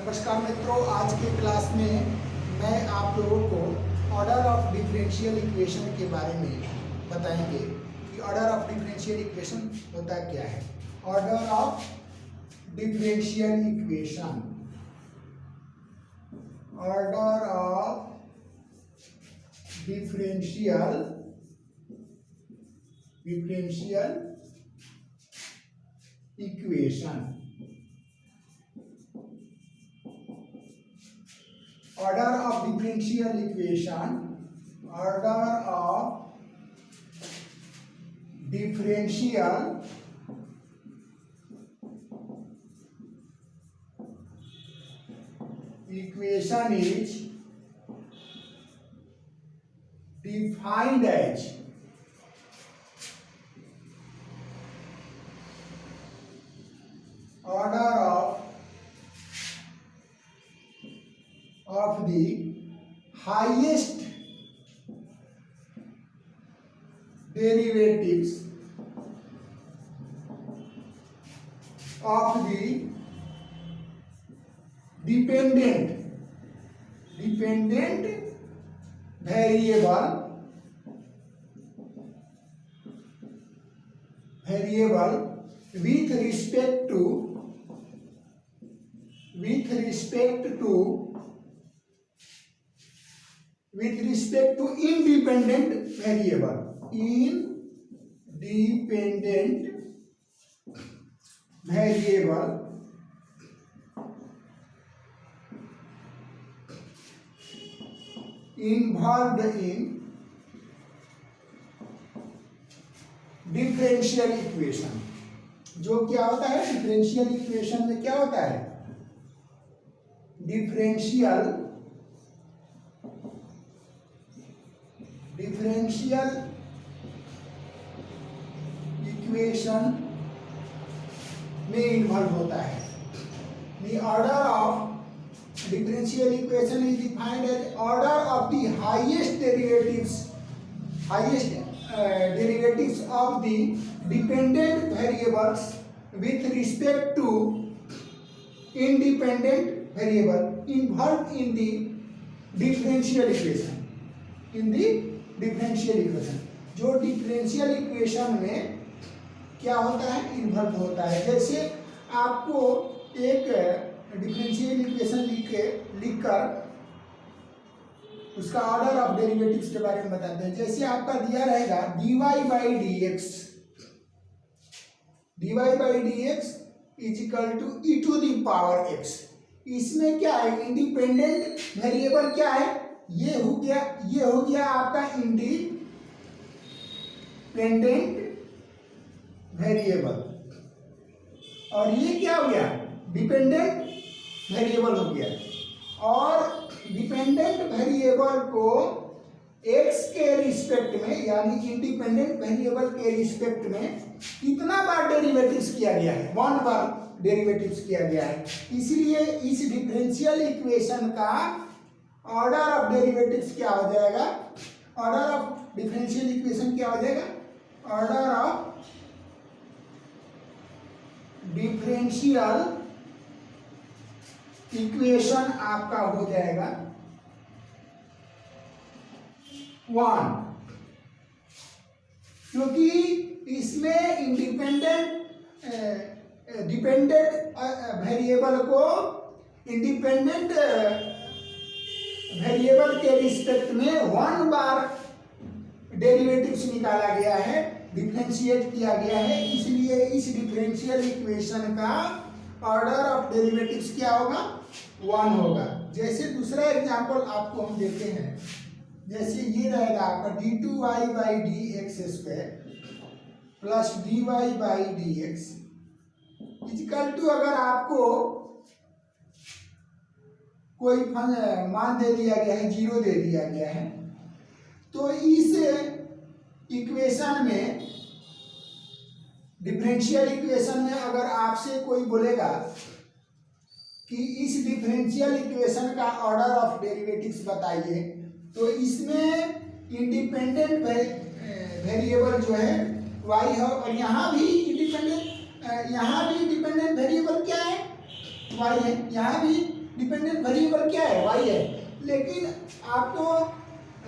नमस्कार मित्रों, आज के क्लास में मैं आप लोगों को ऑर्डर ऑफ डिफरेंशियल इक्वेशन के बारे में बताएंगे कि ऑर्डर ऑफ डिफरेंशियल इक्वेशन होता क्या है। Order of differential equation, order of differential equation, order of differential equation, order of differential equation is defined as order of the highest derivatives of the dependent variable with respect to independent variable involved in differential equation. जो क्या होता है differential equation में, क्या होता है differential equation में involve होता है। The order of differential equation is defined as order of the highest derivatives of the dependent variables with respect to independent variable involved in the differential equation। जो differential equation में क्या होता है, involve होता है। जैसे आपको एक डिफरेंशियल इक्वेशन लिखकर उसका ऑर्डर ऑफ डेरिवेटिव्स के बारे में बताते हैं। जैसे आपका दिया रहेगा dy by dx is equal to e to the power x। इसमें क्या है, इंडिपेंडेंट वेरिएबल क्या है, ये हो गया आपका इंडिपेंडेंट वेरिएबल, और ये क्या हो गया, डिपेंडेंट वेरिएबल हो गया। और डिपेंडेंट वेरिएबल को x के रिस्पेक्ट में, यानी इंडिपेंडेंट वेरिएबल के रिस्पेक्ट में कितना बार डेरिवेटिव्स किया गया है, 1 बार डेरिवेटिव्स किया गया है। इसलिए इस डिफरेंशियल इक्वेशन का ऑर्डर ऑफ डेरिवेटिव्स क्या हो जाएगा, ऑर्डर ऑफ डिफरेंशियल इक्वेशन क्या हो जाएगा, ऑर्डर ऑफ डिफरेंशियल इक्वेशन आपका हो जाएगा 1, क्योंकि इसमें डिपेंडेंट वेरिएबल को इंडिपेंडेंट वेरिएबल के रिस्पेक्ट में 1 बार डेरिवेटिव्स निकाला गया है, डिफरेंशिएट किया गया है। इसलिए इस डिफरेंशियल इक्वेशन का ऑर्डर ऑफ डेरिवेटिव्स क्या होगा, 1 होगा। जैसे दूसरा एग्जांपल आपको हम देते हैं, जैसे ये रहेगा आपका d2y by dx square plus dy by dx equal to, अगर आपको कोई मान दे दिया गया है, 0 दे दिया गया है, तो इस इक्वेशन में, डिफरेंशियल इक्वेशन में अगर आपसे कोई बोलेगा कि इस डिफरेंशियल इक्वेशन का ऑर्डर ऑफ डेरिवेटिव्स बताइए, तो इसमें इंडिपेंडेंट वेरिएबल जो है y है, और यहाँ भी डिपेंडेंट वेरिएबल क्या है, y है। यहाँ भी डिपेंडेंट वेरिएबल क्या है, वाई है, लेकिन आपको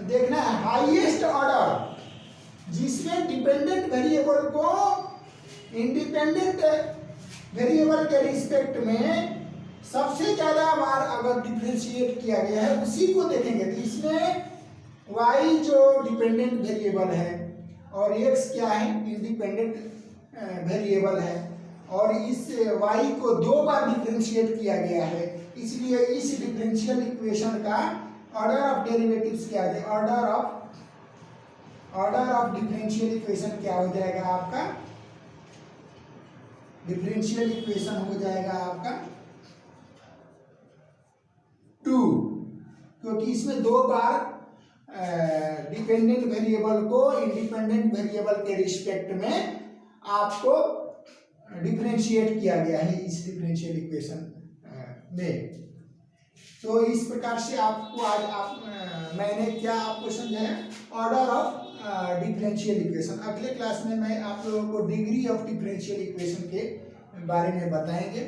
देखना है हाईएस्ट ऑर्डर जिसमें डिपेंडेंट वेरिएबल को इंडिपेंडेंट वेरिएबल के रिस्पेक्ट में सबसे ज्यादा बार अगर डिफरेंशिएट किया गया है उसी को देखेंगे। तो इसमें y जो डिपेंडेंट वेरिएबल है और x क्या है, इंडिपेंडेंट वेरिएबल है, और इस y को 2 बार डिफरेंशिएट किया गया है, इसलिए इस डिफरेंशियल इक्वेशन का ऑर्डर ऑफ डेरिवेटिव्स क्या है, ऑर्डर ऑफ डिफरेंशियल इक्वेशन क्या हो जाएगा आपका, डिफरेंशियल इक्वेशन हो जाएगा आपका 2, क्योंकि इसमें 2 बार डिपेंडेंट वेरिएबल को इंडिपेंडेंट वेरिएबल के रिस्पेक्ट में आपको डिफरेंशिएट किया गया है इस डिफरेंशियल इक्वेशन में। तो इस प्रकार से आपको आज मैंने क्या आपको समझाया, ऑर्डर ऑफ डिफरेंशियल इक्वेशन। अगले क्लास में मैं आप लोगों को डिग्री ऑफ डिफरेंशियल इक्वेशन के बारे में बताएंगे।